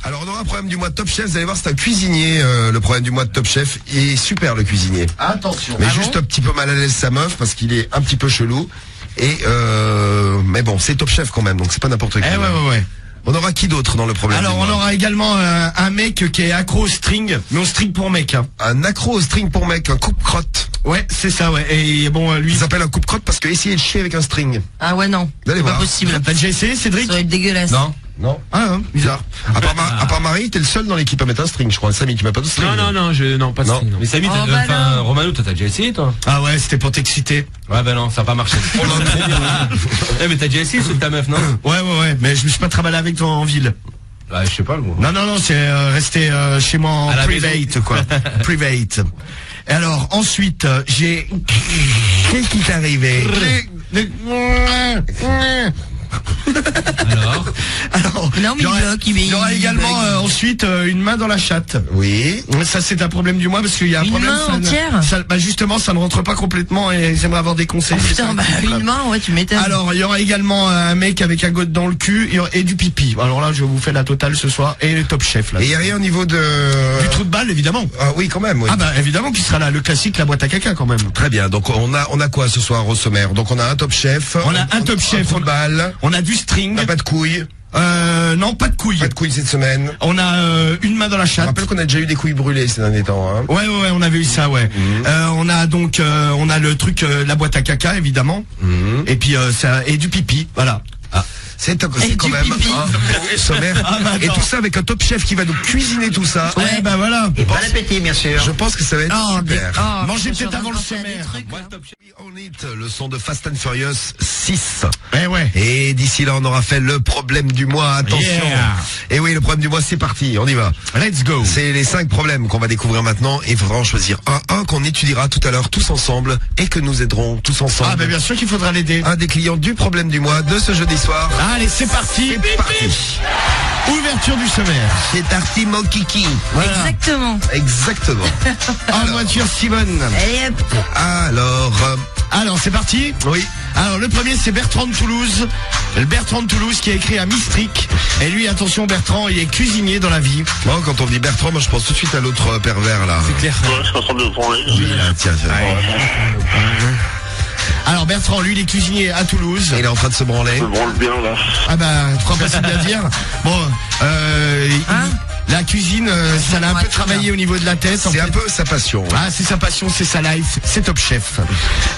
Alors on aura un problème du mois de Top Chef, vous allez voir, c'est un cuisinier, le problème du mois de Top Chef. Il est super le cuisinier. Attention. Mais juste un petit peu mal à l'aise sa meuf parce qu'il est un petit peu chelou. Et mais bon, c'est Top Chef quand même, donc c'est pas n'importe qui. Ouais. On aura qui d'autre dans le problème? Alors on aura également un mec qui est accro au string, mais au string pour mec. Hein. Un accro au string pour mec, un coupe-crotte. Ouais, c'est ça, ouais. Et bon, lui... Il s'appelle un coupe-crotte parce que essayer de chier avec un string. Ah ouais, non. Vous allez C'est pas voir. possible. T'as déjà essayé, Cédric? Ça va être dégueulasse. Non. Ah, bizarre. À part Marie, t'es le seul dans l'équipe à mettre un string, je crois. Samy, tu mets pas de string. Non, pas de string. Non. Mais Samy, Romano, t'as déjà essayé, toi? Ah ouais, c'était pour t'exciter. Ouais, bah non, ça a pas marché. Mais t'as déjà essayé sur ta meuf, non? Ouais, mais je me suis pas travaillé avec toi en ville. Bah, je sais pas, le mot. Non, c'est rester chez moi en private, quoi. Private. Et alors, ensuite, j'ai... Qu'est-ce qui t'est arrivé? Alors, non, mais il y aura également ensuite une main dans la chatte. Oui. Ça c'est un problème du mois parce qu'il y a un problème. Main entière. Bah justement, ça ne rentre pas complètement et j'aimerais avoir des conseils. Oh, putain, une main, ouais, tu m'étonnes. Alors, il y aura également un mec avec un gosse dans le cul et du pipi. Alors là, je vous fais la totale ce soir et le Top Chef là. Et il y a rien au niveau de... Du trou de balle, évidemment. Ah oui, quand même. Oui. Ah bah évidemment qu'il sera là, le classique, la boîte à caca quand même. Très bien. Donc on a quoi ce soir au sommaire? Donc on a un Top Chef. On a un Top Chef, trou de balle. On a du string. On n'a pas de couilles. Non, pas de couilles. Pas de couilles cette semaine. On a une main dans la Je chatte. rappelle qu'on a déjà eu des couilles brûlées ces derniers temps. Hein. Ouais, on avait eu ça, ouais. On a donc, on a le truc, la boîte à caca, évidemment. Et puis ça et du pipi, voilà. C'est quand même un sommaire. Et tout ça avec un Top Chef qui va nous cuisiner tout ça. Ouais, bah voilà. Et bon appétit, bien sûr. Je pense que ça va être super. Mangez peut-être avant le sommaire. On hit le son de Fast and Furious 6. Ouais. Et d'ici là, on aura fait le problème du mois. Attention. Et oui, le problème du mois, c'est parti. On y va. Let's go. C'est les 5 problèmes qu'on va découvrir maintenant. Et il faudra en choisir un qu'on étudiera tout à l'heure tous ensemble et que nous aiderons tous ensemble. Ah, bah bien sûr qu'il faudra l'aider. Un des clients du problème du mois de ce jeudi soir. Allez, c'est parti. Ouverture du sommaire. C'est parti, mon kiki. Voilà. Exactement. En voiture, Simone. Allez hop. Alors, c'est parti. Oui. Alors, le premier, c'est Bertrand de Toulouse. Bertrand de Toulouse qui a écrit à Mistric. Et lui, attention, Bertrand, il est cuisinier dans la vie. Moi, quand on dit Bertrand, moi, je pense tout de suite à l'autre pervers, là. C'est clair. Ouais, je suis en train de branler. Oui, là, tiens. Alors Bertrand, lui, il est cuisinier à Toulouse. Il est en train de se branler. Je branle bien, là. Ah bah, trop facile à dire. Bon, la cuisine, ça l'a un peu travaillé au niveau de la tête. C'est un peu sa passion. Ah, c'est sa passion, c'est sa life, c'est Top Chef.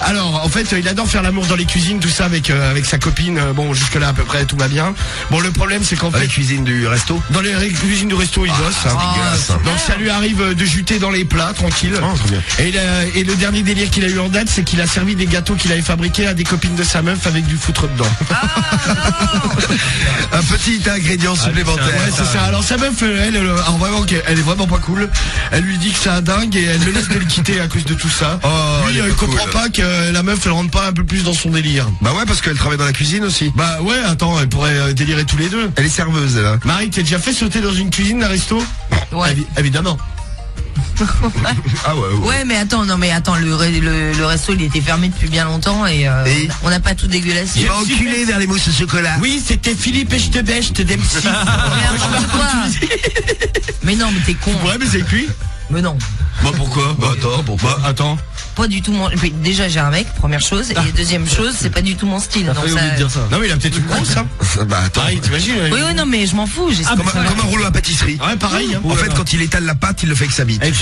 Alors, en fait, il adore faire l'amour dans les cuisines, tout ça avec sa copine. Bon, jusque là à peu près tout va bien. Bon, le problème c'est qu'en fait, les cuisines du resto. Dans les cuisines du resto, il bosse. Dégueulasse. Donc ça lui arrive de juter dans les plats, tranquille. Très bien. Et le dernier délire qu'il a eu en date, c'est qu'il a servi des gâteaux qu'il avait fabriqués à des copines de sa meuf avec du foutre dedans. Un petit ingrédient supplémentaire. Ouais, c'est ça. Alors sa meuf, elle est vraiment pas cool. Elle lui dit que c'est un dingue et elle le laisse de le quitter à cause de tout ça. Lui, il comprend pas que la meuf, elle rentre pas un peu plus dans son délire. Bah ouais, parce qu'elle travaille dans la cuisine aussi. Bah ouais, attends, elle pourrait délirer tous les deux. Elle est serveuse, elle. Marie, t'es déjà fait sauter dans une cuisine d'un resto? Ouais. Évidemment. Ah ouais. Ouais, mais attends, le resto il était fermé depuis bien longtemps et on n'a pas tout dégueulassé. Il va enculer vers les mousses au chocolat. Oui, c'était Philippe et je te bêche, d'MC. Mais non, mais t'es con. Ouais, mais c'est cuit. Mais non. Bah pourquoi? Bah attends, pourquoi? Attends. Pas du tout mon... Déjà j'ai un mec, première chose. Et deuxième chose, c'est pas du tout mon style. Donc ça... de dire ça. Non mais il a peut-être une grosse, hein. Bah attends. T'imagines? Oui, non mais je m'en fous. Comme un rouleau à pâtisserie. Ouais, pareil. Hein. En fait, quand il étale la pâte, il le fait avec sa bite. Ouais.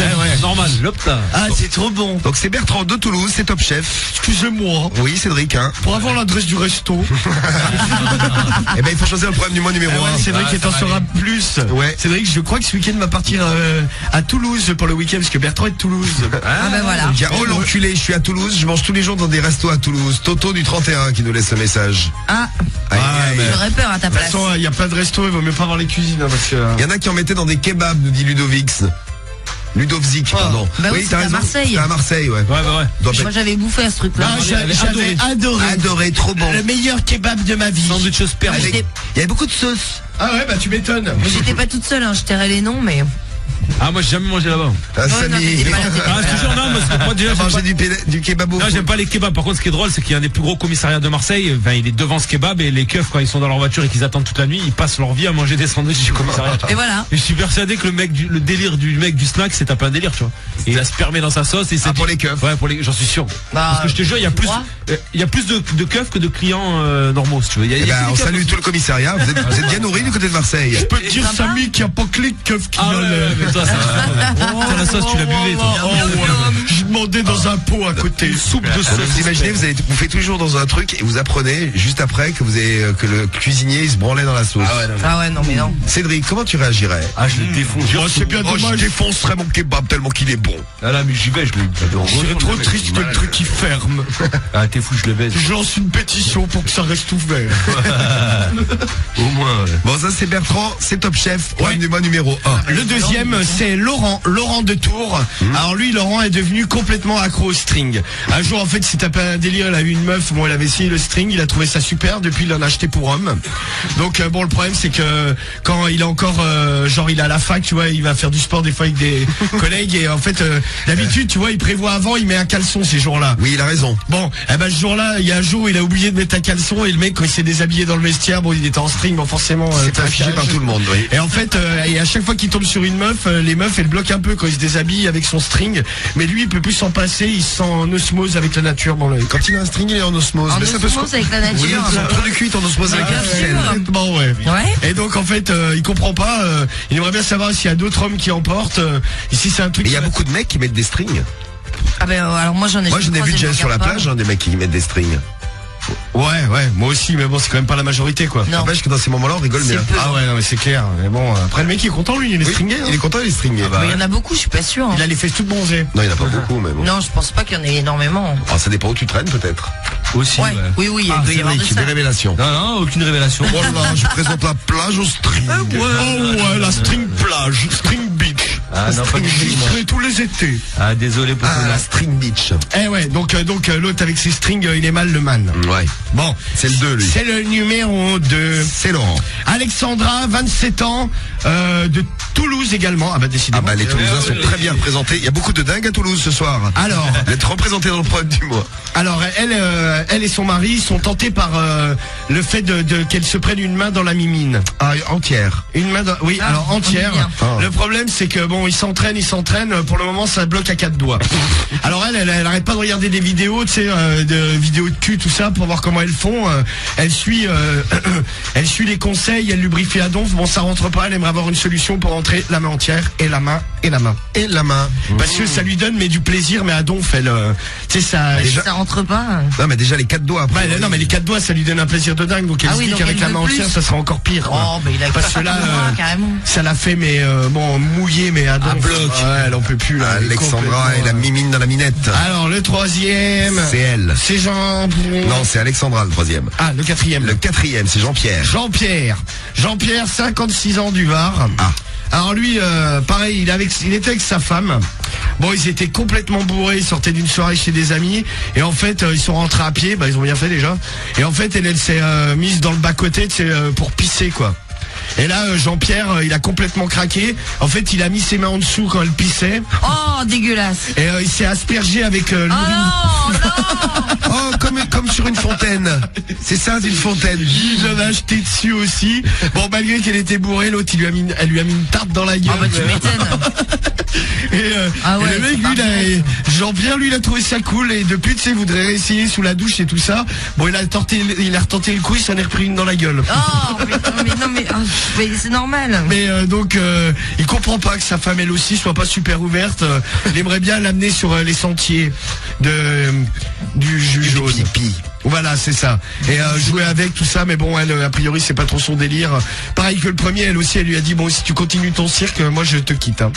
Normal, l'op là. Ah, c'est trop bon. Donc c'est Bertrand de Toulouse, c'est Top Chef. Excusez-moi. Oui, Cédric, hein. Pour avoir l'adresse du resto. Eh ben il faut choisir le problème du mois numéro 1. Cédric t'en saura plus. Ouais. Cédric, je crois que ce week-end va partir à Toulouse pour le week-end parce que Bertrand est de Toulouse. Ah ben voilà. Oh l'enculé, je suis à Toulouse, je mange tous les jours dans des restos à Toulouse. Toto du 31 qui nous laisse ce message. J'aurais peur à ta De toute place. façon, il n'y a pas de resto, il vaut mieux pas avoir les cuisines hein, parce que. Il y en a qui en mettaient dans des kebabs, nous dit Ludovic, pardon. Bah oui, t'as c'est à raison. Marseille. C'est à Marseille, ouais. Ouais. Moi j'avais bouffé à ce truc-là. Ah, j'avais adoré. Adoré, trop bon. Le meilleur kebab de ma vie. Sandwich au sperme. Il y avait beaucoup de sauce. Ah ouais, bah tu m'étonnes. J'étais pas toute seule, je tairais les noms, mais. Ah, moi j'ai jamais mangé là-bas. Samy. Ah, je te jure, non, parce que moi déjà manger du kebab au Non, j'aime pas les kebabs. Par contre, ce qui est drôle, c'est qu'il y a un des plus gros commissariats de Marseille. Enfin, il est devant ce kebab et les keufs, quand ils sont dans leur voiture et qu'ils attendent toute la nuit, ils passent leur vie à manger des sandwichs du commissariat. Et voilà. Et je suis persuadé que le délire du mec du snack, c'est un peu un délire, tu vois. Et il a spermé dans sa sauce et c'est pour les keufs. Ouais, j'en suis sûr. Parce que je te jure, il y a plus de keufs que de clients normaux, si tu veux. On salue tout le commissariat. Vous êtes bien nourris du côté de Marseille. Je peux te dire, Samy, qu'il n'y a pas que les keufs qui mais toi, ça, la sauce, tu l'as buvé, toi. Je demandais dans un pot à côté. Soupe de sauce. Vous imaginez, vous faites toujours dans un truc et vous apprenez juste après que que le cuisinier il se branlait dans la sauce. Ah ouais, non mais non. Cédric, comment tu réagirais? Ah, je le défonce. C'est bien dommage. Je défoncerais mon kebab tellement qu'il est bon. Ah là, mais j'y vais, je serais trop triste que le truc qui ferme. Ah, t'es fou, je le baise. Je lance une pétition pour que ça reste ouvert. Au moins, ouais. Bon, ça c'est Bertrand, c'est Top Chef. Ouais, numéro 1. Le deuxième, c'est Laurent de Tours. Alors lui, Laurent est devenu complètement accro au string. Un jour, en fait, il s'est tapé un délire, il a vu une meuf, bon, il avait essayé le string, il a trouvé ça super, depuis il en a acheté pour homme. Donc bon, le problème c'est que quand il est encore genre il est à la fac, tu vois, il va faire du sport des fois avec des collègues et en fait d'habitude, tu vois, il prévoit avant, il met un caleçon ces jours-là. Oui, il a raison. Bon, ce jour-là, il y a un jour où il a oublié de mettre un caleçon et le mec quand il s'est déshabillé dans le vestiaire, bon, il était en string, bon forcément c'est affiché par tout le monde, oui. Et en fait et à chaque fois qu'il tombe sur une meuf, les meufs elles bloquent un peu quand il se déshabille avec son string, mais lui il peut plus s'en passer, il se sent en osmose avec la nature. Bon, quand il a un string, il est en osmose. En osmose avec la nature. Oui, son trou du cul est en osmose avec la ficelle. Bon, ouais. Et donc en fait il comprend pas, il aimerait bien savoir s'il y a d'autres hommes qui en portent, ici c'est un truc. Il y a beaucoup de mecs qui mettent des strings. Ah ben alors moi j'en ai vu déjà sur la plage des mecs qui mettent des strings. Ouais, moi aussi, mais bon, c'est quand même pas la majorité, quoi. N'empêche que dans ces moments-là, on rigole bien. Ah ouais, non, mais c'est clair. Mais bon, après le mec il est content, lui, il est stringé. Il est content, il est stringé. Mais il y en a beaucoup, je suis pas sûr. Il a les fesses toutes bronzées. Non, il n'y en a pas beaucoup, mais bon. Non, je pense pas qu'il y en ait énormément. Ah, ça dépend où tu traînes, peut-être. Aussi, ouais. Oui, il doit y avoir de ça. Des révélations. Non, aucune révélation. Oh là, je présente la plage au string. Oh ouais, la string plage, string beach. Ah non, pas du tout. J'y serai tous les étés. Ah, désolé pour la string beach. Eh ouais, donc l'autre avec ses strings, il est mal le man. Ouais. Bon, c'est le 2, lui. C'est le numéro 2. C'est Laurent. Alexandra, 27 ans, de Toulouse également. Ah bah décidément. Ah bah les Toulousains sont très bien représentés. Il y a beaucoup de dingues à Toulouse ce soir. Alors, d'être représentés dans le programme du mois. Alors elle et son mari sont tentés par le fait qu'elle se prenne une main dans la mimine. Ah, entière. Une main dans, oui, alors entière. Le problème c'est que bon, ils s'entraînent. Pour le moment, ça bloque à 4 doigts. Alors elle arrête pas de regarder des vidéos, tu sais, de vidéos de cul, tout ça, pour voir comment elles font. Elle suit les conseils, elle lubrifie à donf. Bon, ça rentre pas. Elle aimerait avoir une solution pour rentrer la main entière et la main et la main et la main. Parce que ça lui donne du plaisir, mais à donf, elle, tu sais ça. Déjà... Ça rentre pas. Non, mais déjà les 4 doigts. Après, non, mais les 4 doigts, ça lui donne un plaisir de dingue. Donc elle se dit qu'avec la main entière, ça sera encore pire. Oh, mais il a parce que là, carrément. Ça l'a fait, mais bon, mouillé, mais à donf. Bloc. Ouais, elle en peut plus là. Alexandra et la mimine dans la minette. Alors le troisième. C'est elle. C'est Jean. Non, c'est Alexandra le troisième. Ah, le quatrième. Le quatrième, c'est Jean-Pierre. Jean-Pierre, 56 ans du Var. Ah. Alors lui, pareil, il était avec sa femme. Bon, ils étaient complètement bourrés, ils sortaient d'une soirée chez des amis. Et en fait, ils sont rentrés à pied, ils ont bien fait déjà. Et en fait, elle s'est mise dans le bas-côté pour pisser, quoi. Et là, Jean-Pierre, il a complètement craqué. En fait, il a mis ses mains en dessous quand elle pissait. Oh, dégueulasse. Et il s'est aspergé avec l'urine. Oh non. Oh, comme sur une fontaine. C'est ça, c'est une fontaine. Il en a acheté dessus aussi. Bon, malgré qu'elle était bourrée, l'autre, elle lui a mis une tarte dans la gueule. Ah bah tu m'étonnes. Et le mec, Jean-Pierre, lui, il a trouvé ça cool. Et depuis, tu sais, il voudrait réessayer sous la douche et tout ça. Bon, il a retenté le coup, il s'en est repris une dans la gueule. Oh, mais c'est normal. Mais donc, il comprend pas que sa femme, elle aussi, soit pas super ouverte. Il aimerait bien l'amener sur les sentiers du jus jaune. Voilà, c'est ça. Et jouer avec tout ça, mais bon, elle, a priori, c'est pas trop son délire. Pareil que le premier, elle aussi, elle lui a dit, bon, si tu continues ton cirque, moi, je te quitte. Hein.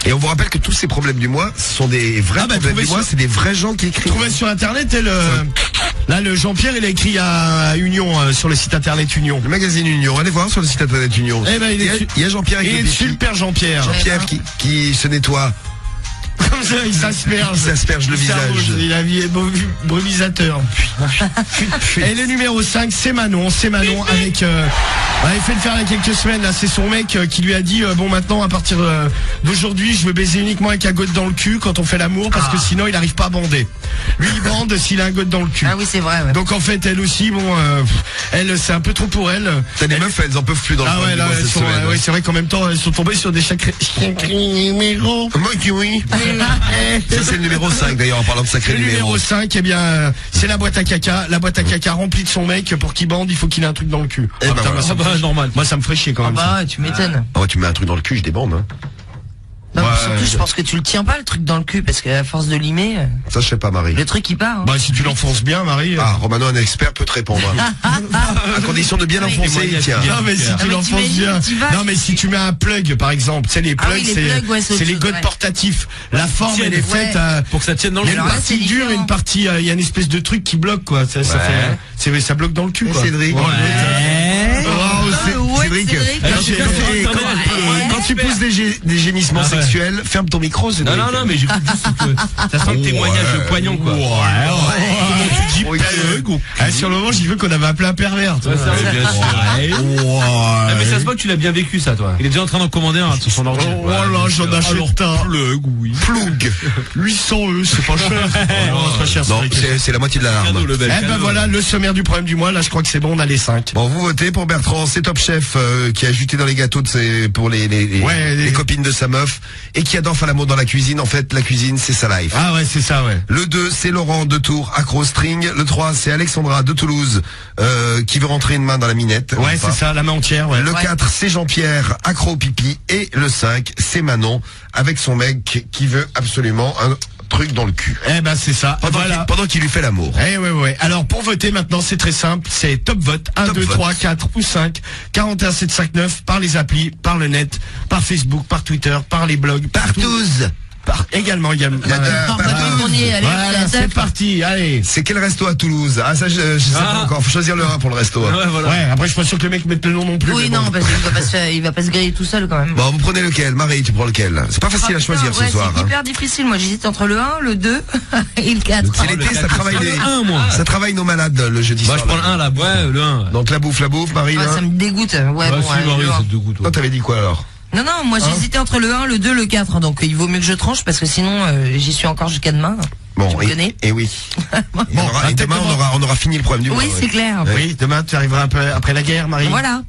Et on vous rappelle que tous ces problèmes du mois sont des vrais problèmes du mois, c'est des vrais gens qui écrivent. Trouvez sur Internet, là, le Jean-Pierre, il a écrit à Union, sur le site Internet Union. Le magazine Union, allez voir sur le site Internet Union. Eh ben, il y a Jean-Pierre avec le super Jean-Pierre. Jean-Pierre qui se nettoie. Comme ça, il s'asperge le visage. Il a vie brumisateur. Et le numéro 5, c'est Manon. C'est Manon avec Il fait le faire il y a quelques semaines, là, c'est son mec qui lui a dit bon maintenant à partir d'aujourd'hui je veux baiser uniquement avec un gosse dans le cul quand on fait l'amour parce que sinon il arrive pas à bander. Lui il bande s'il a un gosse dans le cul. Ah oui c'est vrai. Ouais. Donc en fait elle aussi elle c'est un peu trop pour elle. T'as des meufs elles en peuvent plus dans le Ah ouais là elles sont, ouais, c'est vrai qu'en même temps elles sont tombées sur des sacrés numéros. Moi qui oui. Ça c'est le numéro 5 d'ailleurs en parlant de sacré numéro. Numéro 5 c'est la boîte à caca. La boîte à caca remplie de son mec pour qu'il bande il faut qu'il ait un truc dans le cul. Normal. Moi ça me ferait chier quand même. Bah tu m'étonnes. Ah ouais tu mets un truc dans le cul je débande hein. Non, surtout, je pense que tu le tiens pas le truc dans le cul parce qu'à force de limer. Ça je sais pas Marie. Le truc il part. Hein. Bah si tu l'enfonces bien Marie. Romano un expert peut te répondre. À condition de bien l'enfoncer il tient. Non mais si tu l'enfonces bien. Non mais si tu mets un plug par exemple, tu sais les plugs c'est les godes portatifs. La forme elle est faite pour que ça tienne dans le cul. Il y a une partie dure et une partie il y a une espèce de truc qui bloque quoi. Ça bloque dans le cul quoi. Cédric. Cédric. Quand tu pousses des gémissements sexuels, ferme ton micro, Cédric. Non, mais j'écoute juste que ça sent le témoignage de poignant, quoi. Comment tu dis sur le moment, j'ai vu qu'on avait appelé un pervers. Bien sûr. Mais ça se voit que tu l'as bien vécu, ça, toi. Il est déjà en train d'en commander un sur son ordi. Oh là, j'en achète un. Plug, oui. Plug. 800 €, c'est pas cher. Non, c'est pas cher. Non, c'est la moitié de la larme. Eh ben voilà, le sommaire du problème du mois. Là, je crois que c'est bon, on a les 5. Bon, vous votez pour Bertrand, c'est Top Chef qui a ajouté dans les gâteaux pour les copines de sa meuf et qui adore faire l'amour dans la cuisine. En fait, la cuisine, c'est sa life. Ah ouais, c'est ça, ouais. Le 2, c'est Laurent de Tours, accro string. Le 3, c'est Alexandra de Toulouse qui veut rentrer une main dans la minette. Ouais, c'est ça, la main entière. Ouais. Le 4, c'est Jean-Pierre, accro pipi. Et le 5, c'est Manon avec son mec qui veut absolument un truc dans le cul. Eh ben c'est ça. Pendant qu'il lui fait l'amour. Eh ouais. Alors pour voter maintenant c'est très simple, c'est top vote 1, 2, 3, 4 ou 5 41 7 5 9 par les applis, par le net, par Facebook, par Twitter, par les blogs, partout. Également. Voilà, c'est parti, allez. C'est quel resto à Toulouse? Ah ça je sais pas encore, faut choisir le 1 pour le resto. Ouais, après je suis pas sûr que le mec mette le nom non plus. Oui non, parce qu'il va pas se griller tout seul quand même. Bon, vous prenez lequel? Marie, tu prends lequel? C'est pas facile à choisir ce soir. C'est hyper difficile, moi j'hésite entre le 1, le 2 et le 4. C'est l'été, ça travaille nos malades le jeudi soir. Moi je prends le 1 là, ouais, le 1. Donc la bouffe, Marie. Ça me dégoûte. Ouais, bon, Marie, ça te dégoûte. Toi t'avais dit quoi alors? Non, moi j'hésitais entre le 1, le 2, le 4, donc il vaut mieux que je tranche parce que sinon j'y suis encore jusqu'à demain. Bon, tu me connais. Et oui. Et demain on aura fini le problème du mois. Oui, c'est clair. Oui, demain tu arriveras un peu après la guerre, Marie. Voilà.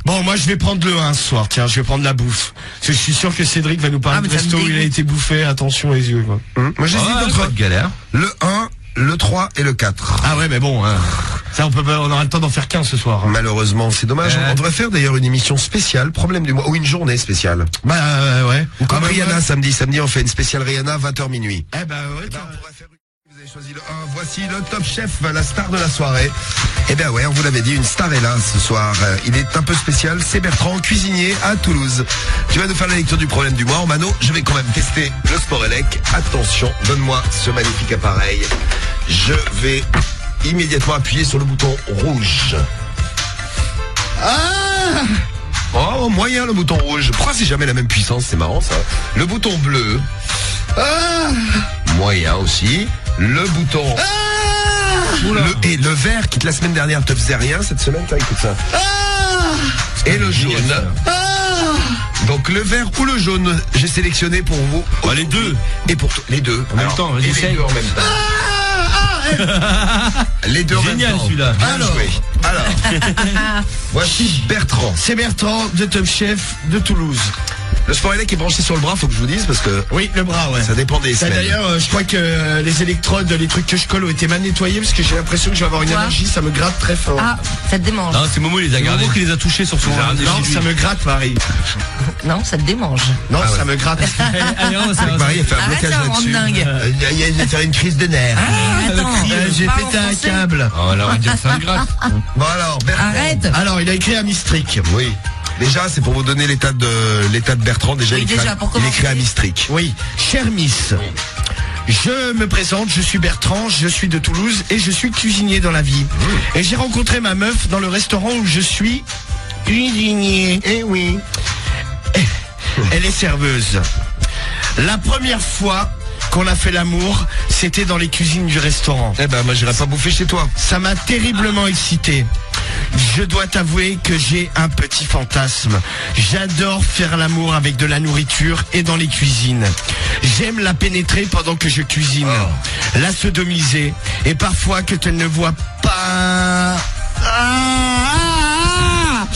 Bon, moi je vais prendre le 1 ce soir, tiens, je vais prendre la bouffe. Parce que je suis sûr que Cédric va nous parler de resto où il a été bouffé, attention les yeux quoi. Moi j'hésite entre le 1, le 3 et le 4. Ah ouais, mais bon, ça on aura le temps d'en faire qu'un ce soir. Malheureusement, c'est dommage. On devrait faire d'ailleurs une émission spéciale, problème du mois, ou une journée spéciale. Ouais. Ou comme Rihanna samedi on fait une spéciale Rihanna 20h minuit. Ouais. On pourrait faire vous avez choisi le 1, voici le Top Chef, la star de la soirée. Eh ben ouais, on vous l'avait dit, une star est là ce soir. Il est un peu spécial, c'est Bertrand, cuisinier à Toulouse. Tu vas nous faire la lecture du problème du mois. Mano, je vais quand même tester le Sport Elec. Attention, donne-moi ce magnifique appareil. Je vais immédiatement appuyer sur le bouton rouge. Oh, moyen le bouton rouge. Pourquoi c'est jamais la même puissance? C'est marrant ça. Le bouton bleu. Moyen aussi. Le bouton. Et le vert qui la semaine dernière te faisait rien, cette semaine, écoute ça. Et le jaune. Donc le vert ou le jaune, j'ai sélectionné pour vous. Les deux. Et pour les deux. En même temps, les deux en même temps. Les deux en même temps. Génial celui-là. Alors, voici Bertrand. C'est Bertrand de Top Chef de Toulouse. Le Sport Elec est branché sur le bras, faut que je vous dise, parce que... Oui, le bras, ouais. Ça dépend des semaines. D'ailleurs, je crois que les électrodes, les trucs que je colle ont été mal nettoyés, parce que j'ai l'impression que je vais avoir une allergie, ça me gratte très fort. Ah, ça te démange. Non, c'est Momo, il les a gardés. Momo qui les a touchés sur son jardin. Non, ça me gratte, Marie. Non, ça te démange. Non, ça me gratte. Marie a fait un blocage là-dessus. Il va faire une crise de nerfs. Attends, j'ai pété un câble. Oh là, on va dire que ça me gratte. Bon alors, Bertrand. Arrête. Alors, il a écrit à Mistric. Oui. Déjà, c'est pour vous donner l'état de Bertrand. Déjà, Oui, il écrit à Mistric. Oui. Cher Miss, je me présente, je suis Bertrand, je suis de Toulouse et je suis cuisinier dans la vie. Et j'ai rencontré ma meuf dans le restaurant où je suis cuisinier. Eh oui. Elle est serveuse. La première fois qu'on a fait l'amour, c'était dans les cuisines du restaurant. Eh ben, moi, j'irai pas bouffer chez toi. Ça m'a terriblement excité. Je dois t'avouer que j'ai un petit fantasme. J'adore faire l'amour avec de la nourriture et dans les cuisines. J'aime la pénétrer pendant que je cuisine, la sodomiser, et parfois que tu ne vois pas...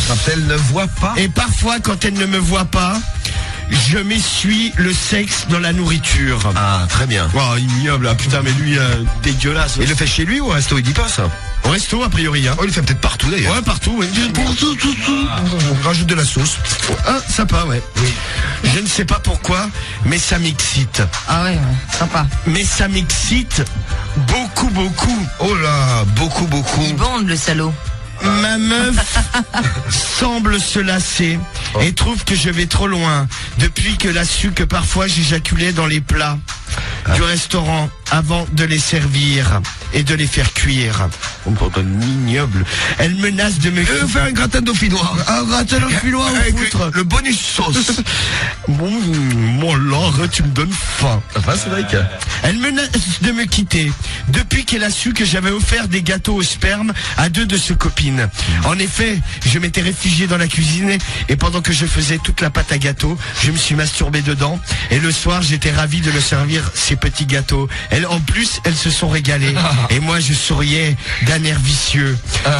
Quand elle ne voit pas. Et parfois, quand elle ne me voit pas, je m'essuie le sexe dans la nourriture. Ah, très bien. Oh, ignoble, putain, mais lui, dégueulasse. Il le fait chez lui ou au resto? Il dit pas ça. Au resto, a priori. Hein. Oh, il le fait peut-être partout d'ailleurs. Ouais, partout. Ouais. Partout. On rajoute de la sauce. Ah, sympa, ouais. Oui. Je ne sais pas pourquoi, mais ça m'excite. Ah ouais, sympa. Mais ça m'excite beaucoup. Oh là, beaucoup. Il bande, le salaud. Ma meuf semble se lasser et trouve que je vais trop loin depuis qu'elle a su que parfois j'éjaculais dans les plats du restaurant avant de les servir et de les faire cuire. On me prend un ignoble. Elle menace de me faire un gratin dauphinois. Un gratin dauphinois ou foutre. Le bonus sauce. Bon là, tu me donnes faim. Enfin, c'est vrai que... Elle menace de me quitter depuis qu'elle a su que j'avais offert des gâteaux au sperme à 2 de ses copines. En effet, je m'étais réfugié dans la cuisine et pendant que je faisais toute la pâte à gâteau, je me suis masturbé dedans et le soir, j'étais ravi de leur servir ces petits gâteaux. En plus, elles se sont régalées et moi, je souriais d'un air vicieux.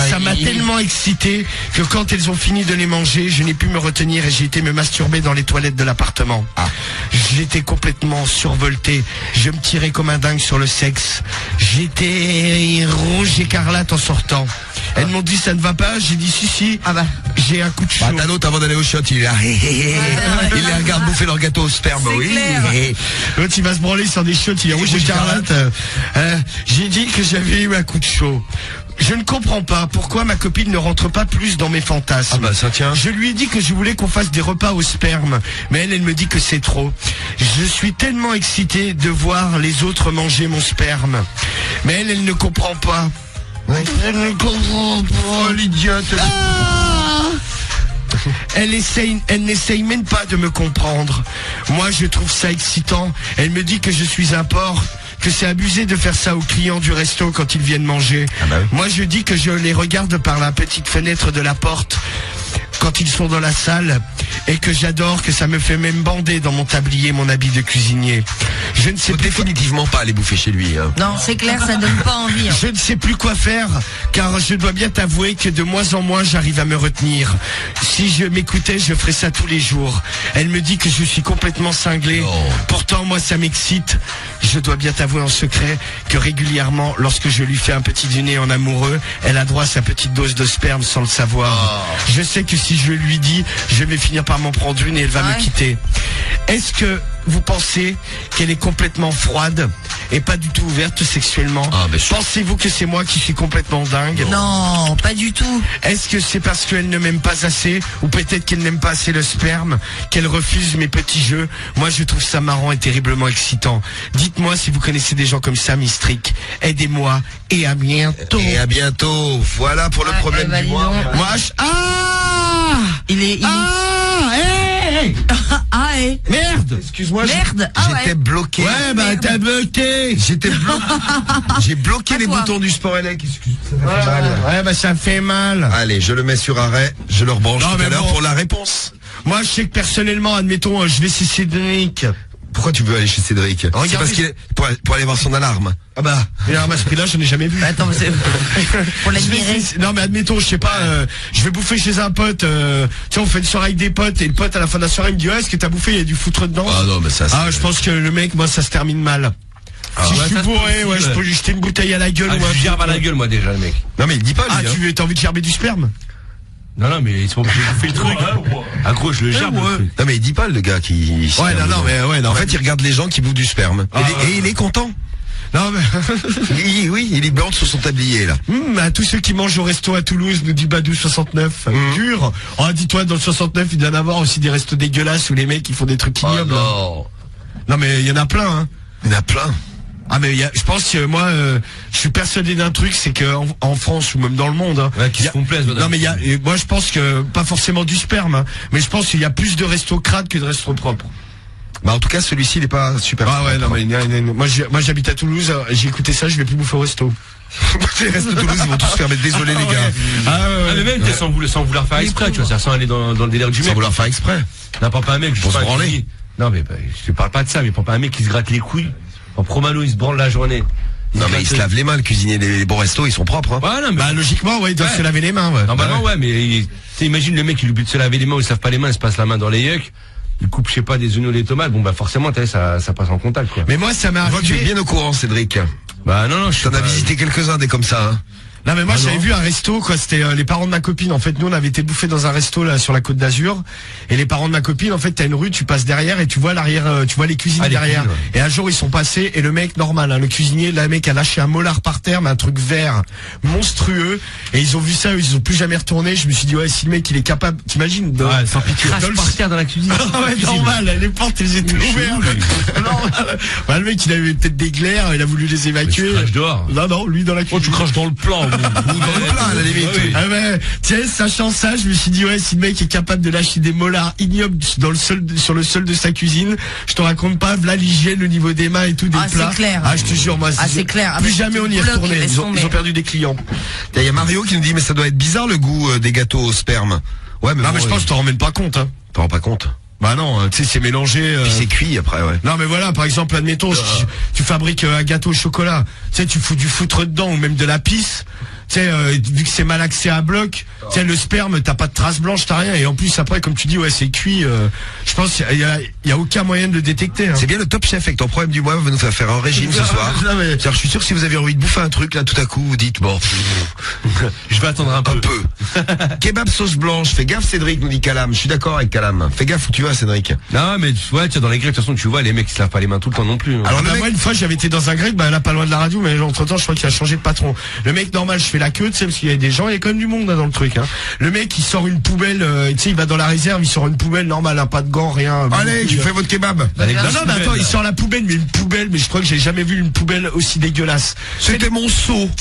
Ça m'a tellement excité que quand elles ont fini de les manger, je n'ai pu me retenir et j'ai été me masturber dans les toilettes de l'appartement. J'étais complètement survolté. Je me tirais comme un dingue sur le sexe. J'étais rouge écarlate en sortant. Elles m'ont dit ça ne va pas, j'ai dit si. Ah bah j'ai un coup de chaud. T'as l'autre avant d'aller au shot, il est là. Il les regarde bouffer leur gâteau au sperme. Oui. L'autre il va se branler sur des shots, il est rouge écarlate. J'ai dit que j'avais eu un coup de chaud. Je ne comprends pas pourquoi ma copine ne rentre pas plus dans mes fantasmes. Ah bah ça tient. Je lui ai dit que je voulais qu'on fasse des repas au sperme, mais elle me dit que c'est trop. Je suis tellement excité de voir les autres manger mon sperme, mais elle ne comprend pas. Elle ne comprend pas, l'idiote. Elle n'essaye même pas de me comprendre. Moi, je trouve ça excitant. Elle me dit que je suis un porc, que c'est abusé de faire ça aux clients du resto quand ils viennent manger. Moi, je dis que je les regarde par la petite fenêtre de la porte quand ils sont dans la salle et que j'adore, que ça me fait même bander dans mon tablier, mon habit de cuisinier. Je ne sais définitivement pas aller bouffer chez lui. Hein. Non, c'est clair, ça donne pas envie. Hein. Je ne sais plus quoi faire, car je dois bien t'avouer que de moins en moins j'arrive à me retenir. Si je m'écoutais, je ferais ça tous les jours. Elle me dit que je suis complètement cinglé. Pourtant, moi, ça m'excite. Je dois bien t'avouer en secret que régulièrement, lorsque je lui fais un petit dîner en amoureux, elle a droit à sa petite dose de sperme sans le savoir. Je sais que si je lui dis, je vais finir par m'en prendre une et elle va me quitter. Est-ce que vous pensez qu'elle est complètement froide et pas du tout ouverte sexuellement? Pensez-vous que c'est moi qui suis complètement dingue? Non, pas du tout. Est-ce que c'est parce qu'elle ne m'aime pas assez, ou peut-être qu'elle n'aime pas assez le sperme, qu'elle refuse mes petits jeux? Moi, je trouve ça marrant et terriblement excitant. Dites-moi si vous connaissez des gens comme ça, Mistrick. Aidez-moi et à bientôt. Et à bientôt. Voilà pour le problème du mois. Moi, Merde! Excuse-moi, Merde! j'étais bloqué. Ouais, bah t'as bloqué. J'étais bloqué. J'ai bloqué les boutons du Sporelec. Excuse, ça fait mal. Ouais, bah ça fait mal. Allez, je le mets sur arrêt. Je le rebranche tout à l'heure pour la réponse. Moi, je sais que personnellement, admettons, je vais chez Cédric. Pourquoi tu veux aller chez Cédric? C'est parce qu'il est pour aller voir son alarme. Ah bah, l'alarme à ce prix-là, je n'ai jamais vu. Attends, c'est pour l'admirer. Non mais admettons, je sais pas, je vais bouffer chez un pote, tu sais, on fait une soirée avec des potes et le pote à la fin de la soirée il me dit, ouais, est-ce que t'as bouffé, il y a du foutre dedans? Ah non, mais ça, je pense que le mec, moi, ça se termine mal. Si je suis bourré, je peux lui jeter une bouteille à la gueule. Je gerbe à la gueule, moi, déjà, le mec. Non mais il dit pas, lui. T'as envie de gerber du sperme? Non, mais ils sont obligés de bouffer le truc. À gros, je le gerbe. Non mais il dit pas, le gars qui... En fait, il regarde les gens qui bouffent du sperme. Et il est content. Non mais... oui, il est blanc sur son tablier là. À tous ceux qui mangent au resto à Toulouse, nous dit Badou 69. Dur. Oh, dis-toi, dans le 69, il doit y en avoir aussi des restos dégueulasses où les mecs ils font des trucs ignobles. Non mais il y en a plein, hein. Il y en a plein. Ah mais je pense que moi je suis persuadé d'un truc, c'est que en France ou même dans le monde, hein, qui se font plaisir. Non mais moi je pense que pas forcément du sperme, hein, mais je pense qu'il y a plus de restos crades que de restos propres. Bah en tout cas celui-ci il est pas super. Ah ouais non mais moi j'habite à Toulouse, j'ai écouté ça, je vais plus bouffer au resto. Les restes de Toulouse ils vont tous fermer, désolé les gars. Mais même t'es sans vouloir faire exprès, tu vois, ça sans aller dans le délire du mec. Sans vouloir faire exprès. N'importe pas un mec, pour se branler. Non mais je te parle pas de ça, mais prends pas un mec qui se gratte les couilles en promalo, il se branle la journée. Non mais il se lave les mains, le cuisinier des bons restos ils sont propres hein. Ouais, non, mais bah logiquement ouais, il doit se laver les mains ouais. Normalement ouais, mais imagine le mec il oublie de se laver les mains ou il se lave pas les mains, il se passe la main dans les yucks. Il coupe, je sais pas, des oignons, des tomates. Bon, bah, forcément, ça passe en contact, quoi. Mais moi, ça m'est arrivé. Tu es bien au courant, Cédric. Bah, non, je t'en as visité quelques-uns des comme ça, hein. Non mais moi j'avais vu un resto quoi, c'était les parents de ma copine. En fait nous on avait été bouffés dans un resto là sur la Côte d'Azur et les parents de ma copine en fait t'as une rue, tu passes derrière et tu vois l'arrière, tu vois les cuisines derrière. Cuisines, ouais. Et un jour ils sont passés et le mec normal, hein, le cuisinier, le mec a lâché un molar par terre mais un truc vert monstrueux et ils ont vu ça, ils ont plus jamais retourné. Je me suis dit ouais si le mec il est capable, t'imagines sans pitié. Crache par terre dans la cuisine. Ouais normal, les portes elles étaient ouvertes. Bah, le mec il avait peut-être des glaires, il a voulu les évacuer. Tu craches dehors. Non lui dans la cuisine. Oh tu craches dans le plan. À la limite. Ah ouais, tiens, sachant ça, je me suis dit ouais, si le mec est capable de lâcher des molars ignobles sur le sol de sa cuisine, je te raconte pas, là l'hygiène au niveau des mains et tout des plats. C'est clair. Ah je te jure moi. C'est clair. Plus jamais on y est retourné. Ils ont perdu des clients. Il y a Mario qui nous dit mais ça doit être bizarre le goût des gâteaux au sperme. Ouais mais non mais je pense que t'en rends même pas compte hein. T'en rends pas compte. Bah non, tu sais c'est mélangé. Puis c'est cuit après ouais. Non mais voilà, par exemple admettons tu fabriques un gâteau au chocolat, tu sais tu fous du foutre dedans ou même de la pisse. Tu sais, vu que c'est malaxé à bloc, tu sais, le sperme, t'as pas de traces blanches, t'as rien. Et en plus, après, comme tu dis, ouais, c'est cuit. Je pense qu'il y a aucun moyen de le détecter. Hein. C'est bien le Top Chef avec ton problème du mois va nous faire un régime ce soir. Non, mais... je suis sûr que si vous avez envie de bouffer un truc, là, tout à coup, vous dites, bon, je vais attendre un peu. Kebab sauce blanche, fais gaffe Cédric, nous dit Calam. Je suis d'accord avec Calam. Fais gaffe où tu vas Cédric. Non, mais ouais, tu dans les grecs, de toute façon, tu vois, les mecs, ils se lavent pas les mains tout le temps non plus. Hein. Alors, moi, une fois, j'avais été dans un grec, bah, là, pas loin de la radio, mais entre temps, je crois qu'il a changé de patron. Le mec, normal, je fais la queue, tu sais, parce qu'il y a des gens, il y a quand même du monde, hein, dans le truc, hein. Le mec, il sort une poubelle, tu sais, il va dans la réserve, il sort une poubelle normale, hein, pas de gants, rien. Allez, je fais votre kebab. Non, mais attends, il sort la poubelle, mais une poubelle, mais je crois que j'ai jamais vu une poubelle aussi dégueulasse. C'était mon seau.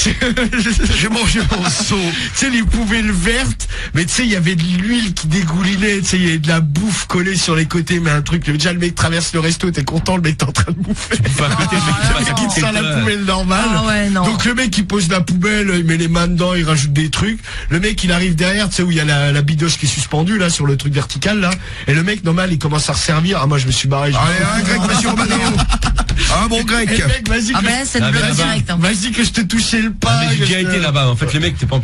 J'ai mangé mon seau. Tu sais, les poubelles vertes, mais tu sais, il y avait de l'huile qui dégoulinait, tu sais, il y avait de la bouffe collée sur les côtés, mais un truc, déjà, le mec traverse le resto, t'es content, le mec t'es en train de bouffer. Il te sort la poubelle normale. Donc le mec, il pose la poubelle, il met les mains dedans, il rajoute des trucs. Le mec, il arrive derrière, tu sais, où il y a la bidoche qui est suspendue, là, sur le truc vertical, là. Et le mec, normal, il commence à resservir. Ah, moi, je me suis barré. Allez, un grec, monsieur Romano. Ah, bon grec. Et mec, vas-y. Ah, ben, c'est le bloc direct, hein. Vas-y, que je te touchais le pain. J'ai déjà été là-bas. En fait, le mec, t'es pas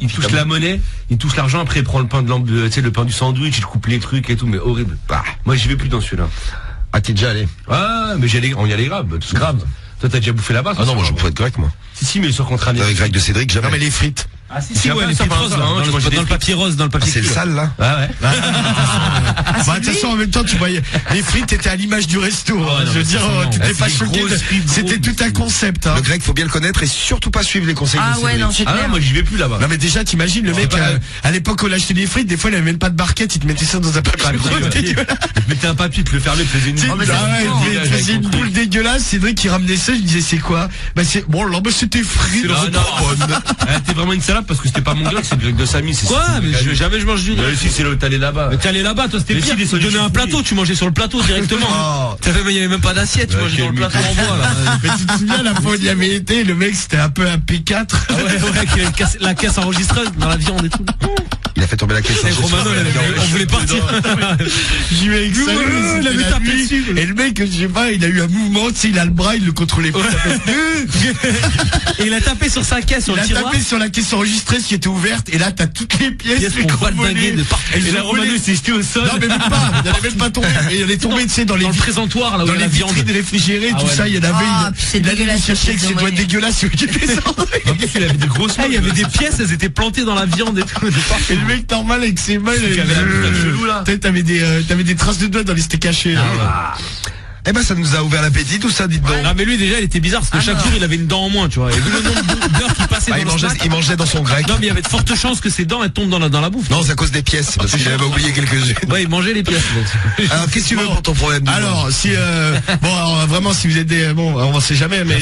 il touche la monnaie, il touche l'argent, après, il prend le pain tu sais, le pain du sandwich, il coupe les trucs et tout, mais horrible. Bah, moi, j'y vais plus dans celui-là. Ah, t'es déjà allé? Ah, mais on y allait grave, tous grave. Toi, t'as déjà bouffé là-bas? Ah non, moi, je pourrais être grec, moi. Si, mais sur contrat. Avec grec de Cédric, jamais. Non, mais les frites. Ah si, ouais, les frites roses, dans le papier rose, dans le papier. C'est le sale, là? Ah ouais. Bah, de toute façon, en même temps, tu voyais, les frites étaient à l'image du resto. Je veux dire, tu t'es pas choqué. C'était tout un concept, hein. Le grec, faut bien le connaître et surtout pas suivre les conseils de Cédric. Ah ouais, non, c'est clair. Ah non, moi, j'y vais plus là-bas. Non, mais déjà, t'imagines, le mec, à l'époque où on achetait des frites, des fois, il avait même pas de barquette, il te mettait ça dans un papier. Il mettait un papier, tu le fermais, tu faisais une boule. Il faisait une boule dégueulasse. Cédric, qui ramenait ça, je disais, c'est quoi? Bah, c'est, bon, là, c'était frites. T'es vraiment une salade parce que c'était pas mon grec, c'est le grec de Samy. Quoi? Mais jamais je mange du grec. Si, c'est le, t'allais là-bas. Mais t'allais là-bas, toi, c'était pire. Ils te donnaient un plateau, tu mangeais sur le plateau directement. Il y avait même pas d'assiette, tu mangeais dans le plateau en bois, là. Mais tu te souviens, la fois où il y avait été, le mec, c'était un peu un P4. Ah ouais, la caisse enregistreuse dans la viande et tout. Il a fait tomber la caisse. Romano, on voulait partir. J'y vais avec ça. Il avait tapé dessus. Et le mec, je sais pas, il a eu un mouvement, tu sais, il a le bras, il le contrôlait pas. Et il a tapé sur sa caisse, sur le tiroir. Il a tapé sur la caisse enregistreuse qui était ouverte, et là, t'as toutes les pièces. On va le dinguer de partout. Et là, Romano s'est jeté au sol. Non, mais même pas. Il n'allait même pas tomber. Et il est tombé, tu sais, dans les présentoirs, là où dans les viandes réfrigérées, tout ça, il y en avait. Il allait chercher avec ses doigts dégueulasses. Il avait des grosses mains. Il y avait des pièces, elles étaient plantées dans la viande et tout. Et le mec normal avec ses mains, t'avais des traces de doigts dans les steaks hachés. Eh ben, ça nous a ouvert l'appétit, tout ça, dites donc. Non, mais lui, déjà, il était bizarre parce que chaque jour, il avait une dent en moins, tu vois. Et vu le nombre de beurre qui passait dans le snack, il mangeait dans son grec. Non, mais il y avait de fortes chances que ses dents, elles tombent dans la bouffe. Non, c'est à cause des pièces, parce qu'il avait oublié quelques-unes. Ouais, il mangeait les pièces. Alors, qu'est-ce que tu veux pour ton problème? Alors, si alors, vraiment, si vous êtes on sait jamais, mais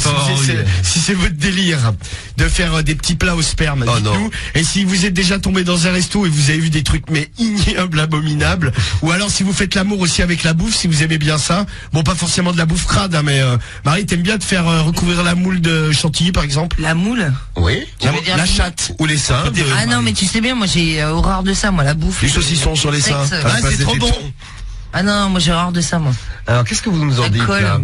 si c'est votre délire de faire des petits plats au sperme, dites-nous. Et si vous êtes déjà tombé dans un resto et vous avez vu des trucs mais ignobles, abominables, ou alors si vous faites l'amour aussi avec la bouffe, si vous aimez bien ça, bon, pas forcément de la bouffe crade, hein, mais Marie, t'aimes bien de faire recouvrir la moule de chantilly, par exemple? La moule? Oui. La chatte ou les seins. Ah non, mais tu sais bien, moi j'ai horreur de ça, moi, la bouffe. Du saucisson sur les seins. Ah, c'est trop bon. Ah non, moi j'ai horreur de ça, moi. Alors, qu'est-ce que vous nous en dites là?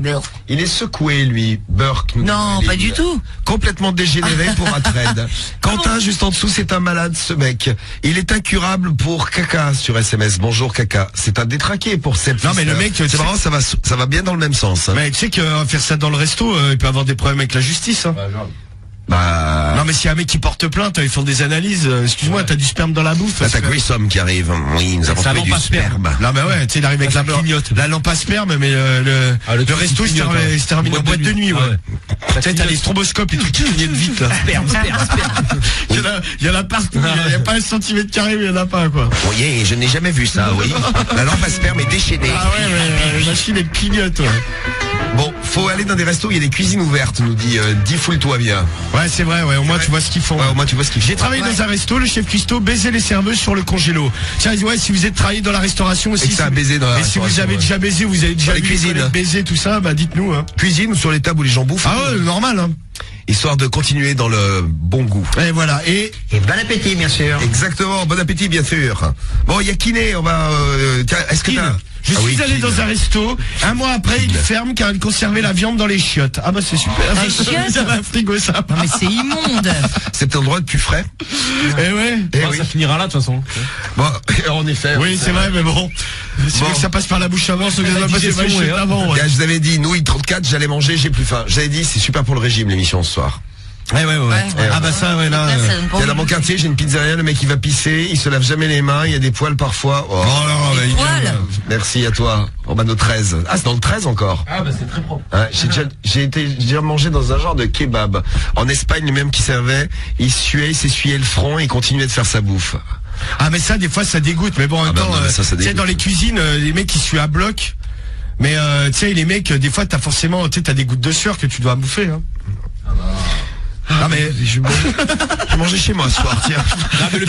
Il est secoué, lui, Burke. Non, pas du tout. Complètement dégénéré pour Atred. Quentin, juste en dessous, c'est un malade, ce mec. Il est incurable pour Caca sur SMS. Bonjour Caca. C'est un détraqué pour cette. Non, mais le mec, c'est marrant, ça va bien dans le même sens. Hein. Mais tu sais que faire ça dans le resto, il peut avoir des problèmes avec la justice. Hein. Bah... Non, mais s'il y a un mec qui porte plainte, ils font des analyses. Excuse-moi, t'as du sperme dans la bouffe. Là, t'as Grissom qui arrive. Oui, nous avons trouvé du sperme. Non, mais ouais, tu sais, il arrive avec la lampe à sperme, mais le resto, il se termine en boîte de nuit, ouais. Tu sais, t'as les stromboscopes et tout qui clignotent vite, là. Sperme. Il y en a partout. Il y a pas un centimètre carré, mais il y en a pas, quoi. Oui, je n'ai jamais vu ça, oui. La lampe à sperme est déchaînée. Ah ouais, mais la machine, elle clignote, ouais. Bon, faut aller dans des restos, il y a des cuisines ouvertes, nous dit Foule-toi bien. Ouais, c'est vrai, ouais, au moins tu vois ce qu'ils font. Ouais, au moins tu vois ce qu'ils font. J'ai travaillé dans un resto, le chef cuistot baisait les serveuses sur le congélo. Tiens, ouais, si vous êtes travaillé dans la restauration aussi. Et que ça a baisé dans la restauration. Et si vous avez déjà baisé, vous avez déjà vu les cuisines baiser, tout ça, bah dites-nous. Hein. Cuisine ou sur les tables où les gens bouffent. Ah ouais, normal, hein. Histoire de continuer dans le bon goût. Et voilà. Et bon appétit, bien sûr. Exactement, bon appétit, bien sûr. Bon, il y a Kiné, on va... est-ce que t'as... Je suis allé dans un resto, un mois après il ferme car il conservait la viande dans les chiottes. Ah bah c'est super. Les chiottes? Ça va un frigo ça. Non mais c'est immonde. C'est un endroit de plus frais. Eh ouais. Oui. Ça finira là de toute façon. Bon, en effet. Oui, c'est vrai, mais bon. Si que ça passe par la bouche avant, ça vient passer par les chiottes avant. Je vous avais dit, nouilles 34, j'allais manger, j'ai plus faim. J'avais dit, c'est super pour le régime l'émission ce soir. Ouais. Ah bah ça, ouais, là. Il y a dans mon quartier, j'ai une pizzeria, le mec il va pisser, il se lave jamais les mains, il y a des poils parfois. Oh non, des poils. Merci à toi. Romano 13. Ah, c'est dans le 13 encore. Ah bah c'est très propre. Ouais, j'ai déjà mangé dans un genre de kebab. En Espagne, le même qui servait, il s'essuyait le front et il continuait de faire sa bouffe. Ah mais ça, des fois, ça dégoûte. Mais bon, en même temps, tu sais, dans les cuisines, les mecs qui suent à bloc. Mais tu sais, les mecs, des fois, t'as forcément, tu sais, t'as des gouttes de sueur que tu dois bouffer. Hein. Ah mais je mangeais chez moi ce soir, tiens. Mais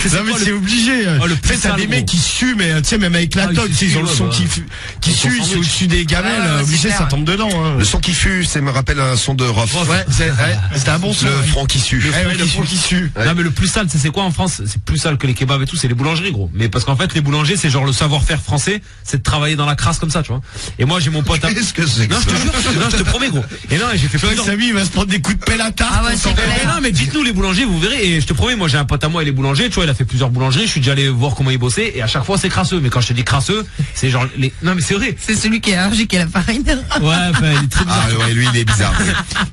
c'est obligé. Tu sais, t'as des mecs qui suent, mais tu sais, même avec la toque, ils ont le son qui sue, ils sont au-dessus des gamelles, obligé, ça tombe dedans. Le son qui fue, ça me rappelle un son de Rof. Ouais, c'était un bon son. Le front qui sue. Le front qui sue. Non mais le plus sale, c'est quoi en France? C'est plus sale que les kebabs et tout, c'est les boulangeries, gros. Mais parce qu'en fait, les boulangers, c'est genre le savoir-faire français, c'est de travailler dans la crasse comme ça, tu vois. Et moi, j'ai mon pote. Qu'est-ce que c'est que ça? Non, je te jure, non, je te promets, gros. Et non, j'ai fait plusieurs. Samy, il va se prendre des coups de pelle à tarte. Ah ouais, c'est clair. Non, mais dites-nous les boulangers, vous verrez. Et je te promets, moi j'ai un pote à moi, il est boulanger, tu vois, il a fait plusieurs boulangeries. Je suis déjà allé voir comment il bossait, et à chaque fois c'est crasseux. Mais quand je te dis crasseux, c'est genre les. Non, mais c'est vrai. C'est celui qui est allergique à la farine. Ouais, enfin, il est très bizarre. Ah ouais, lui il est bizarre.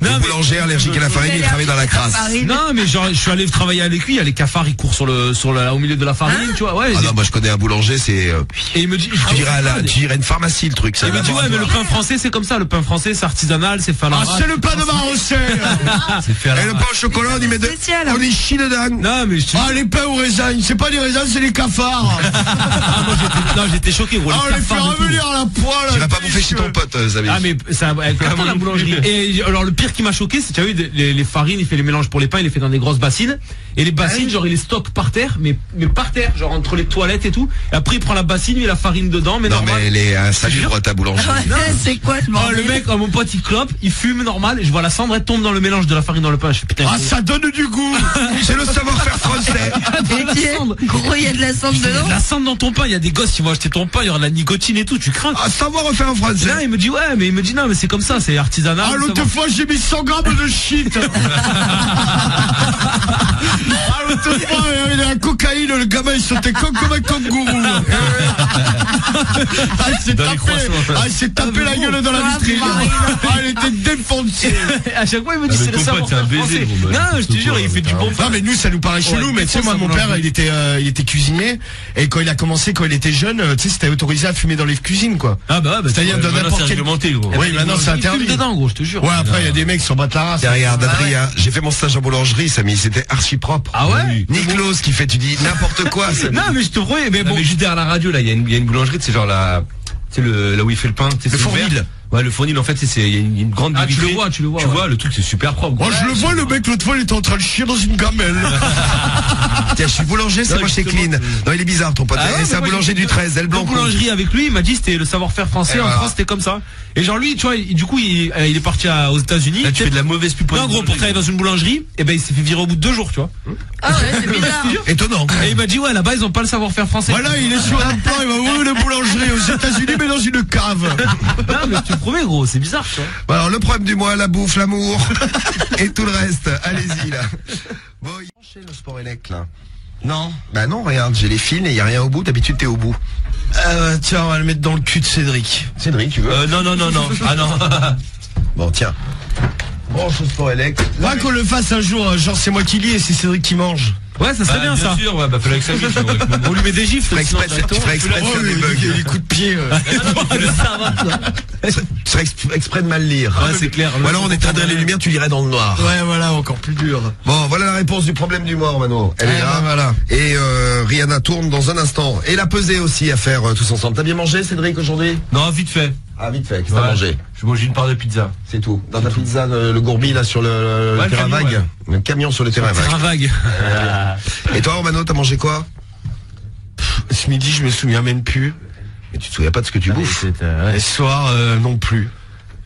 Le boulanger allergique à la farine, il travaille dans la crasse. Non, mais genre, je suis allé travailler avec lui. Il y a les cafards, ils courent au milieu de la farine, tu vois. Ouais. Ah non, moi je connais un boulanger, c'est. Et il me dit, tu irais à une pharmacie le truc. Il me dit ouais, mais le pain français c'est comme ça. Le pain français c'est artisanal, c'est falarade. Ah, c'est le pain de Marochet. C'est fait à la. Et le pain au chocolat, on y met de. On y chie dedans. Non mais les pains aux raisins, c'est pas des raisins, c'est les cafards. Moi j'étais choqué, gros. On les fait revenir à la poêle. Tu vas pas bouffer chez ton pote, Xavier. Ah mais ça vraiment la boulangerie. Et alors le pire qui m'a choqué, c'est tu as vu les farines, il fait les mélanges pour les pains, il les fait dans des grosses bassines. Et les bassines, genre il les stocke par terre, mais par terre, genre entre les toilettes et tout. Et après il prend la bassine, il met la farine dedans, mais non normal. mais elle est insalubre ta boulangerie. C'est quoi ce bordel? Le mec, mon pote il clope, il fume normal, et je vois la cendre, elle tombe dans le mélange de la farine dans le pain. Je fais putain. Ah ça donne du goût. C'est le savoir-faire français. Gros, il y a de la cendre dedans. La cendre dans ton pain, il y a des gosses qui vont acheter ton pain, il y aura de la nicotine et tout, tu crains. Ah, savoir-faire en français. Là, il me dit ouais, mais il me dit non, mais c'est comme ça, c'est artisanal. Ah, l'autre fois, j'ai mis 100 grammes de shit. L'autre fois, il y a la cocaïne, le gamin, il sautait comme un kangourou. Il s'est tapé la gueule dans la vitrine. Ah, il était défoncé. À chaque fois, il me dit c'est le savoir-faire. un baiser. Non, je te jure, il fait du bon pain. Non, mais nous, ça nous paraît chelou, mais tu sais, moi, mon père, il était cuisinier, et quand il a commencé, quand il était jeune, tu sais, c'était autorisé à fumer dans les cuisines, quoi. Ah bah, c'est-à-dire de n'importe quel... gros. Oui, maintenant, c'est interdit. dedans, gros, je te jure. Ouais, après, il y a des mecs qui s'en battent la race. Regarde, Adrien, j'ai fait mon stage en boulangerie, Samy, c'était archi propre. Ah ouais? Niklos qui fait, tu dis n'importe quoi. Non, mais je te promets, mais bon. Mais juste derrière la radio, là, il y a une boulangerie, c'est genre là où il fait le pain. Le fournil. Ouais, le fournil, en fait, il y a une grande tu le vois. Tu vois, le truc, c'est super propre. Moi, je le vois, le mec, l'autre fois, il était en train de chier dans une gamelle. Tiens, je suis boulanger, c'est moi, c'est clean. Non, il est bizarre, ton pote. C'est un boulanger du 13, El Blanc. Boulangerie avec lui, il m'a dit, c'était le savoir-faire français. En France, c'était comme ça. Et genre, lui, tu vois, du coup, il est parti aux États-Unis. Là, tu fais de la mauvaise pub. Non, gros, pour travailler dans une boulangerie, et ben, il s'est fait virer au bout de 2 jours, tu vois. Ah ouais, c'est bizarre. Étonnant. Et il m'a dit, ouais, là-bas, ils ont pas le savoir-faire français. Voilà, il est sur un plan, il va ouvrir une boulangerie aux États-Unis, mais dans une cave. Non, mais je te promets, gros, c'est bizarre, tu vois. Bon, alors, le problème du mois, la bouffe, l'amour, et tout le reste. Allez-y, là. Bon, il enchaîne le sport élect, là. Non. Bah non, regarde, j'ai les fils et il y a rien au bout. D'habitude, t'es au bout. Tiens, on va le mettre dans le cul de Cédric. Cédric, tu veux? Non. Ah non. Bon, tiens. Branche au sport élect. Là, qu'on le fasse un jour, genre c'est moi qui lis et c'est Cédric qui mange. Ouais, ça serait bien ça. Bien sûr, ouais, bah fallait que ça vienne. On lui met des gifles. Tu ferais exprès de faire des bugs. Les coups de pied. Tu ferais exprès de mal lire. Ouais, c'est clair. Ou alors on éteindrait les lumières, tu lirais dans le noir. Ouais, voilà, encore plus dur. Bon, voilà la réponse du problème du mois, Mano. Elle est là. Voilà. Et Rihanna tourne dans un instant. Et la pesée aussi à faire tous ensemble. T'as bien mangé, Cédric, aujourd'hui? Non, vite fait. Ah, vite fait, qu'est-ce que t'as mangé? Je mange une part de pizza. C'est tout. Dans ta pizza, le gourbi là sur le terrain vague. Ouais. Le camion sur le terrain vague. Et toi, Romano, t'as mangé quoi? Ce midi, je me souviens même plus. Et tu te souviens pas de ce que tu bouffes? Et ce soir, non plus.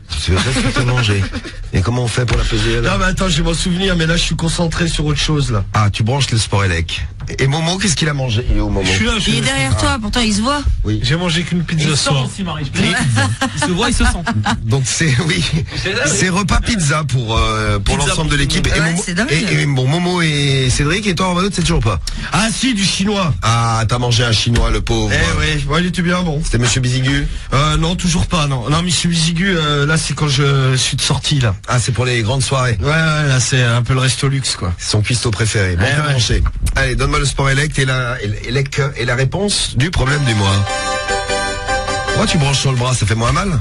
Tu te souviens pas de ce que t'as mangé? Et comment on fait pour la peser là? Non, mais attends, je vais m'en souvenir, mais là, je suis concentré sur autre chose, là. Ah, tu branches le sport élec. Et Momo, qu'est-ce qu'il a mangé? Il est où, Momo? Il est derrière toi, pourtant il se voit. Oui. J'ai mangé qu'une pizza ce soir. Il se voit, il se sent. Donc c'est, oui. C'est repas pizza pour l'ensemble de l'équipe. Et bon, Momo et Cédric, et toi, Romano, c'est toujours pas? Ah, si, du chinois. Ah, t'as mangé un chinois, le pauvre. Ouais, il était bien bon. C'était Monsieur Bizigu? Non, toujours pas, non. Non, Monsieur Bizigu, là, c'est quand je suis de sortie, là. Ah, c'est pour les grandes soirées. Ouais, là, c'est un peu le resto luxe, quoi. Son cuistot préféré. Bon, branché. Allez, donne-moi le sport élect et la réponse du problème du mois. Pourquoi tu branches sur le bras? Ça fait moins mal?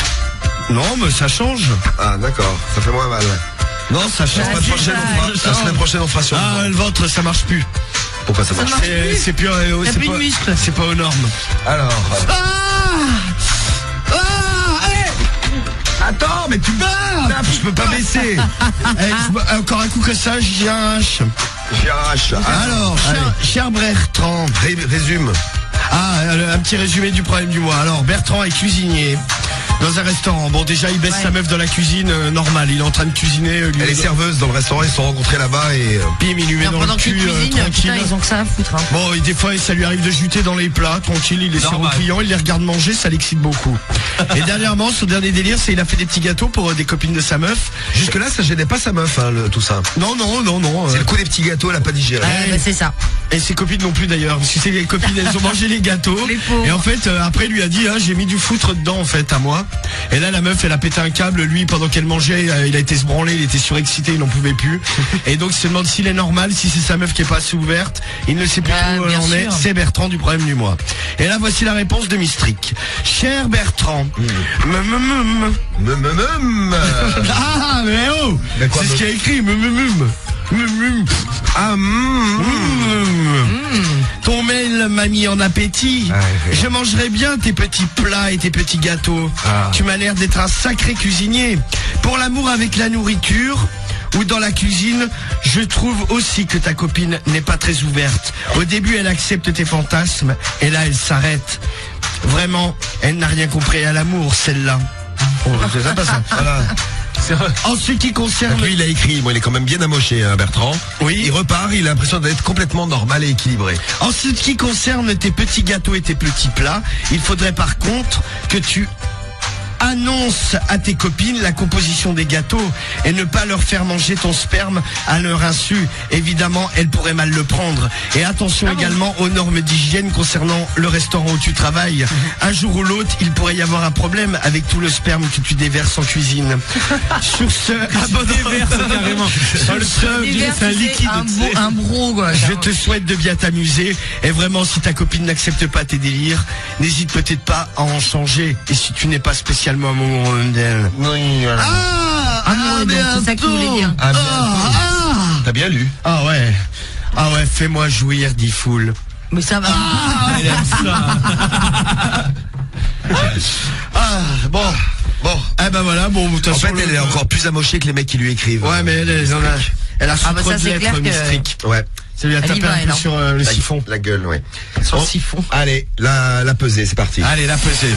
Non, mais ça change. Ah, d'accord. Ça fait moins mal. Non, ça change. La semaine prochaine, on fera sur le Ah, le ventre, ça marche plus. Pourquoi ça marche? C'est plus, T'as plus de muscles. C'est pas aux normes. Alors. Allez! Attends, mais tu barres! Je peux pas baisser. Encore un coup que ça, j'y arrache. Alors, cher Bertrand. Résume. Ah, un petit résumé du problème du mois. Alors, Bertrand est cuisinier dans un restaurant. Bon, déjà, il baisse sa meuf dans la cuisine, normal. Il est en train de cuisiner. Elle est serveuse dans le restaurant, ils se sont rencontrés là-bas et... Bim, il lui met dans le cul, putain, ils ont que ça à foutre. Hein. Bon, et des fois, ça lui arrive de juter dans les plats, tranquille, il est sur le client, il les regarde manger, ça l'excite beaucoup. Et dernièrement, son dernier délire, c'est il a fait des petits gâteaux pour des copines de sa meuf. Jusque-là, ça gênait pas sa meuf, hein, tout ça. Non. C'est le coup des petits gâteaux, elle a pas digéré. Bah, c'est ça. Et ses copines non plus d'ailleurs, parce que c'est les copines, elles ont mangé les gâteaux. Et en fait, après, il lui a dit, j'ai mis du foutre dedans, en fait, à moi. Et là, la meuf, elle a pété un câble. Lui, pendant qu'elle mangeait, il a été se branler, il était surexcité, il n'en pouvait plus. Et donc, il se demande s'il est normal, si c'est sa meuf qui est pas assez ouverte. Il ne sait plus où elle en est. C'est Bertrand du problème du mois. Et là, voici la réponse de Mistric. Cher Bertrand. Ah, mais oh! C'est ce qu'il y a écrit. Ton mail m'a mis en appétit. Je mangerai bien tes petits plats et tes petits gâteaux. Tu m'as l'air d'être un sacré cuisinier. Pour l'amour avec la nourriture ou dans la cuisine, je trouve aussi que ta copine n'est pas très ouverte. Au début, elle accepte tes fantasmes et là, elle s'arrête. Vraiment, elle n'a rien compris à l'amour, celle-là. C'est sympa ça. Voilà. En ce qui concerne... Donc lui, il a écrit, il est quand même bien amoché, hein, Bertrand. Oui. Il repart, il a l'impression d'être complètement normal et équilibré. En ce qui concerne tes petits gâteaux et tes petits plats, il faudrait par contre que tu Annonce à tes copines la composition des gâteaux et ne pas leur faire manger ton sperme à leur insu. Évidemment, elles pourraient mal le prendre. Et attention également aux normes d'hygiène concernant le restaurant où tu travailles. Un jour ou l'autre, il pourrait y avoir un problème avec tout le sperme que tu déverses en cuisine. Sur ce, carrément. C'est un liquide. Un bro, quoi. Je te souhaite de bien t'amuser. Et vraiment, si ta copine n'accepte pas tes délires, n'hésite peut-être pas à en changer. Et si tu n'es pas spécialement amoureux d'elle. Oui, voilà. C'est ça que tu voulais dire. T'as bien lu. Ah ouais, fais-moi jouir, dit Foul. Mais ça va. Elle aime ça. Bon. Eh ben voilà, bon, de toute En façon, fait, elle est encore plus amochée que les mecs qui lui écrivent. Ouais, mais elle a Ah bah ça, c'est clair que- mystique. Ouais. Ça lui a Elle y tapé va, un elle, peu hein. sur le siphon. La gueule, ouais. Sur le siphon. Allez, la pesée, c'est parti. Allez, la pesée.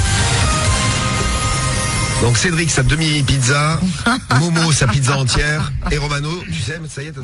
Donc Cédric, sa demi-pizza. Momo, sa pizza entière. Et Romano, tu sais, ça y est, t'as